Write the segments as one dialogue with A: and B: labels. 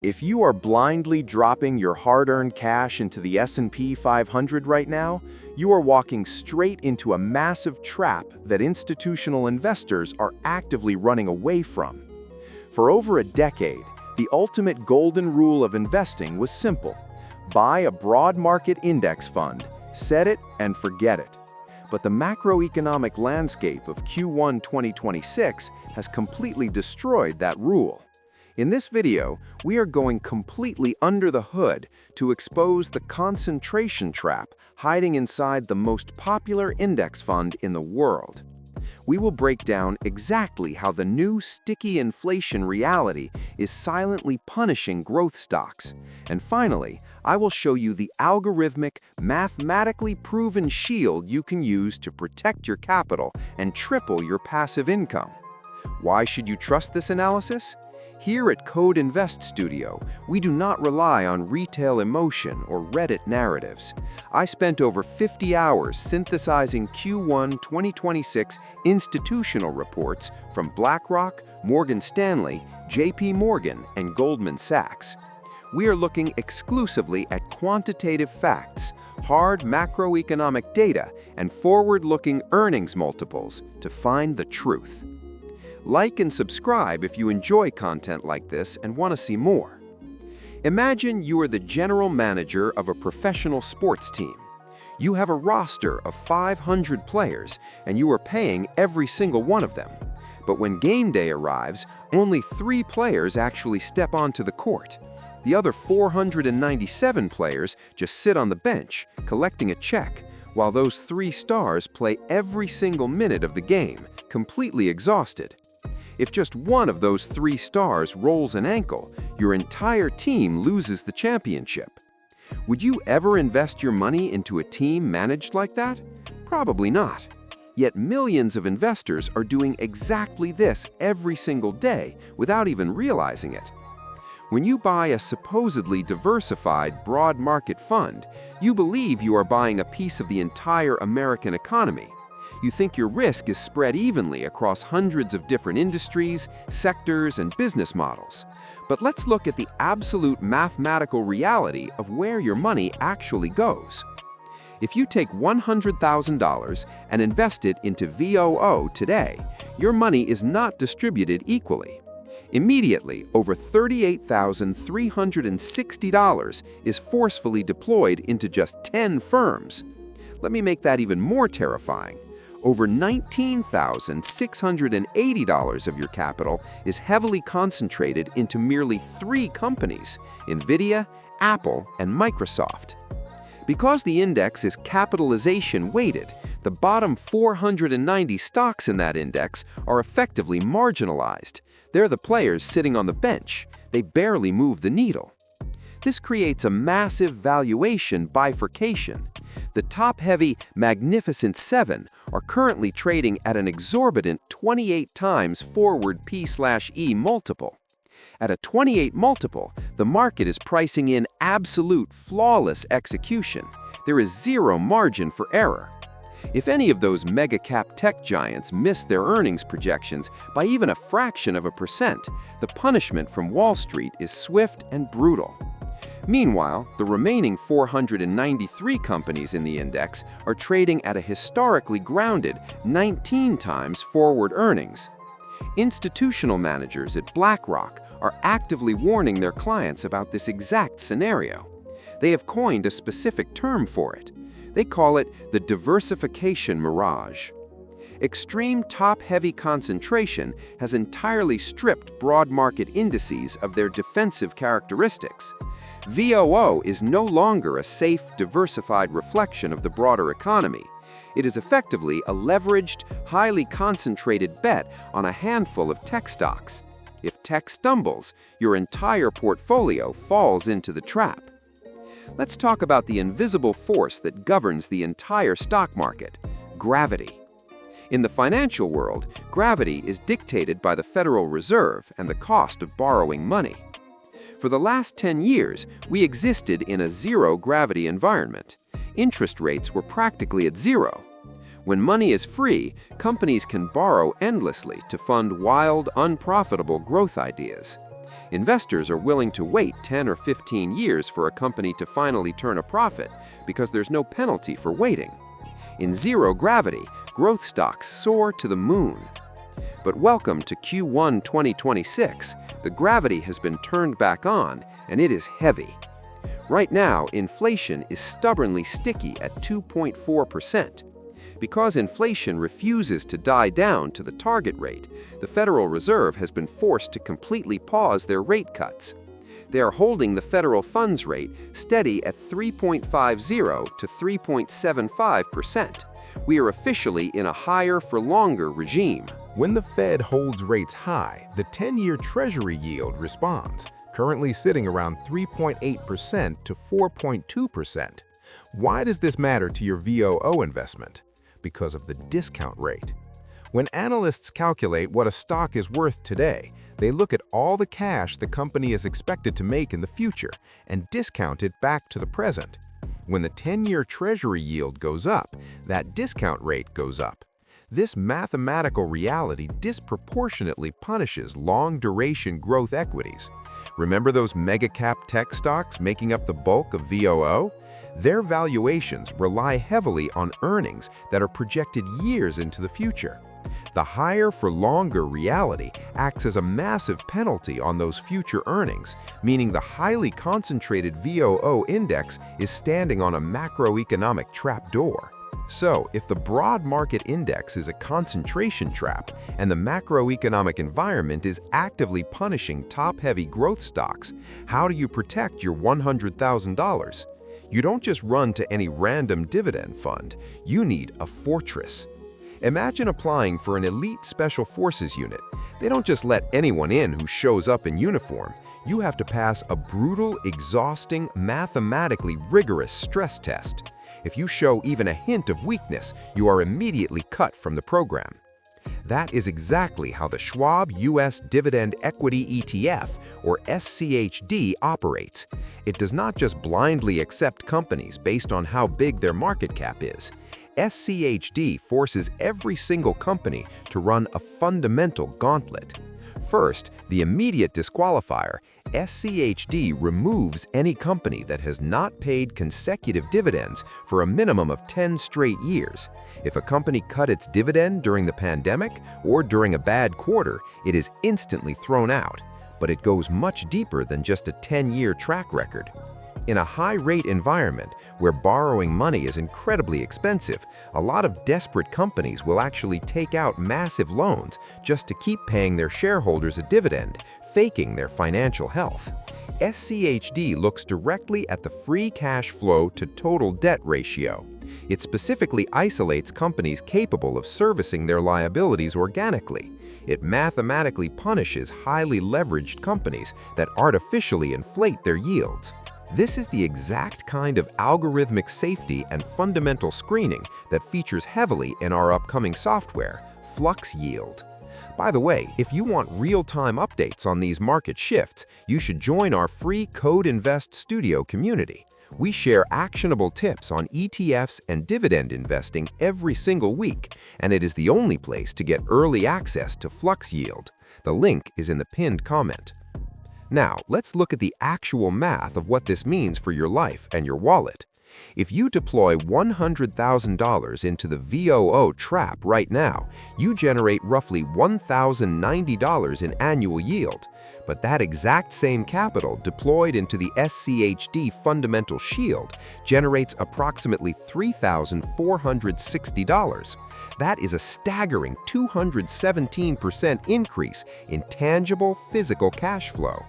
A: If you are blindly dropping your hard-earned cash into the S&P 500 right now, you are walking straight into a massive trap that institutional investors are actively running away from. For over a decade, the ultimate golden rule of investing was simple: buy a broad market index fund, set it and forget it. But the macroeconomic landscape of Q1 2026 has completely destroyed that rule. In this video, we are going completely under the hood to expose the concentration trap hiding inside the most popular index fund in the world. We will break down exactly how the new sticky inflation reality is silently punishing growth stocks. And finally, I will show you the algorithmic, mathematically proven shield you can use to protect your capital and triple your passive income. Why should you trust this analysis? Here at Code Invest Studio, we do not rely on retail emotion or Reddit narratives. I spent over 50 hours synthesizing Q1 2026 institutional reports from BlackRock, Morgan Stanley, JP Morgan, and Goldman Sachs. We are looking exclusively at quantitative facts, hard macroeconomic data, and forward-looking earnings multiples to find the truth. Like and subscribe if you enjoy content like this and want to see more. Imagine you are the general manager of a professional sports team. You have a roster of 500 players and you are paying every single one of them. But when game day arrives, only 3 players actually step onto the court. The other 497 players just sit on the bench, collecting a check, while those 3 stars play every single minute of the game, completely exhausted. If just one of those 3 stars rolls an ankle, your entire team loses the championship. Would you ever invest your money into a team managed like that? Probably not. Yet millions of investors are doing exactly this every single day without even realizing it. When you buy a supposedly diversified broad market fund, you believe you are buying a piece of the entire American economy. You think your risk is spread evenly across hundreds of different industries, sectors, and business models. But let's look at the absolute mathematical reality of where your money actually goes. If you take $100,000 and invest it into VOO today, your money is not distributed equally. Immediately, over $38,360 is forcefully deployed into just 10 firms. Let me make that even more terrifying. Over $19,680 of your capital is heavily concentrated into merely 3 companies: NVIDIA, Apple, and Microsoft. Because the index is capitalization weighted, the bottom 490 stocks in that index are effectively marginalized. They're the players sitting on the bench. They barely move the needle. This creates a massive valuation bifurcation. The top-heavy Magnificent 7 are currently trading at an exorbitant 28 times forward P/E multiple. At a 28 multiple, the market is pricing in absolute flawless execution. There is zero margin for error. If any of those mega-cap tech giants miss their earnings projections by even a fraction of a percent, the punishment from Wall Street is swift and brutal. Meanwhile, the remaining 493 companies in the index are trading at a historically grounded 19 times forward earnings. Institutional managers at BlackRock are actively warning their clients about this exact scenario. They have coined a specific term for it. They call it the Diversification Mirage. Extreme top-heavy concentration has entirely stripped broad market indices of their defensive characteristics. VOO is no longer a safe, diversified reflection of the broader economy. It is effectively a leveraged, highly concentrated bet on a handful of tech stocks. If tech stumbles, your entire portfolio falls into the trap. Let's talk about the invisible force that governs the entire stock market: gravity. In the financial world, gravity is dictated by the Federal Reserve and the cost of borrowing money. For the last 10 years, we existed in a zero-gravity environment. Interest rates were practically at zero. When money is free, companies can borrow endlessly to fund wild, unprofitable growth ideas.
B: Investors are willing to wait 10 or 15 years for a company to finally turn a profit because there's no penalty for waiting. In zero gravity, growth stocks soar to the moon. But welcome to Q1 2026. The gravity has been turned back on, and it is heavy. Right now, inflation is stubbornly sticky at 2.4%. Because inflation refuses to die down to the target rate, the Federal Reserve has been forced to completely pause their rate cuts. They are holding the federal funds rate steady at 3.50 to 3.75%. We are officially in a higher for longer regime.
C: When the Fed holds rates high, the 10-year Treasury yield responds, currently sitting around 3.8% to 4.2%. Why does this matter to your VOO investment? Because of the discount rate. When analysts calculate what a stock is worth today, they look at all the cash the company is expected to make in the future and discount it back to the present. When the 10-year Treasury yield goes up, that discount rate goes up. This mathematical reality disproportionately punishes long-duration growth equities. Remember those mega-cap tech stocks making up the bulk of VOO? Their valuations rely heavily on earnings that are projected years into the future. The higher for longer reality acts as a massive penalty on those future earnings, meaning the highly concentrated VOO index is standing on a macroeconomic trapdoor. So, if the broad market index is a concentration trap and the macroeconomic environment is actively punishing top-heavy growth stocks, how do you protect your $100,000? You don't just run to any random dividend fund. You need a fortress. Imagine applying for an elite special forces unit. They don't just let anyone in who shows up in uniform. You have to pass a brutal, exhausting, mathematically rigorous stress test. If you show even a hint of weakness, you are immediately cut from the program. That is exactly how the Schwab U.S. Dividend Equity ETF, or SCHD, operates. It does not just blindly accept companies based on how big their market cap is. SCHD forces every single company to run a fundamental gauntlet. First, the immediate disqualifier, SCHD removes any company that has not paid consecutive dividends for a minimum of 10 straight years. If a company cut its dividend during the pandemic or during a bad quarter, it is instantly thrown out. But it goes much deeper than just a 10-year track record. In a high-rate environment where borrowing money is incredibly expensive, a lot of desperate companies will actually take out massive loans just to keep paying their shareholders a dividend, faking their financial health. SCHD looks directly at the free cash flow to total debt ratio. It specifically isolates companies capable of servicing their liabilities organically. It mathematically punishes highly leveraged companies that artificially inflate their yields. This is the exact kind of algorithmic safety and fundamental screening that features heavily in our upcoming software, FluxYield. By the way, if you want real-time updates on these market shifts, you should join our free Code Invest Studio community. We share actionable tips on ETFs and dividend investing every single week, and it is the only place to get early access to FluxYield. The link is in the pinned comment. Now, let's look at the actual math of what this means for your life and your wallet. If you deploy $100,000 into the VOO trap right now, you generate roughly $1,090 in annual yield. But that exact same capital deployed into the SCHD Fundamental Shield generates approximately $3,460. That is a staggering 217% increase in tangible physical cash flow.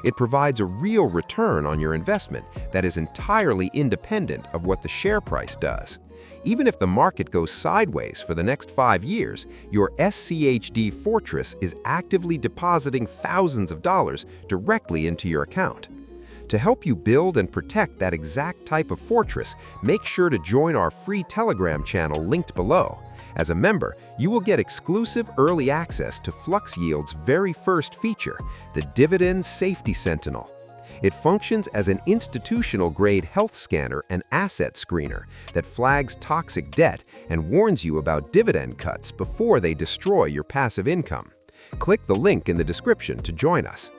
C: It provides a real return on your investment that is entirely independent of what the share price does. Even if the market goes sideways for the next 5 years, your SCHD Fortress is actively depositing thousands of dollars directly into your account. To help you build and protect that exact type of fortress, make sure to join our free Telegram channel linked below. As a member, you will get exclusive early access to FluxYield's very first feature, the Dividend Safety Sentinel. It functions as an institutional-grade health scanner and asset screener that flags toxic debt and warns you about dividend cuts before they destroy your passive income. Click the link in the description to join us.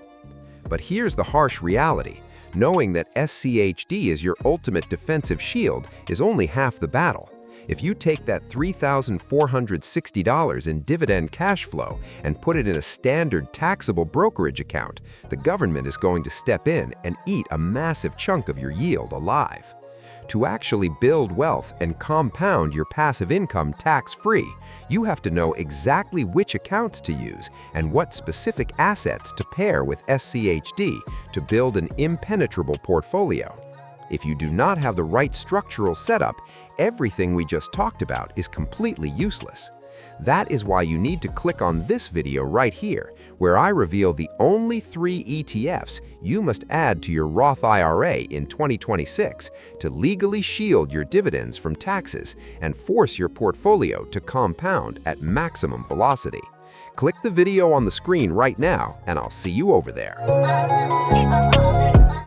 B: But here's the harsh reality. Knowing that SCHD is your ultimate defensive shield is only half the battle. If you take that $3,460 in dividend cash flow and put it in a standard taxable brokerage account, the government is going to step in and eat a massive chunk of your yield alive. To actually build wealth and compound your passive income tax-free, you have to know exactly which accounts to use and what specific assets to pair with SCHD to build an impenetrable portfolio. If you do not have the right structural setup, everything we just talked about is completely useless. That is why you need to click on this video right here, where I reveal the only 3 ETFs you must add to your Roth IRA in 2026 to legally shield your dividends from taxes and force your portfolio to compound at maximum velocity. Click the video on the screen right now, and I'll see you over there.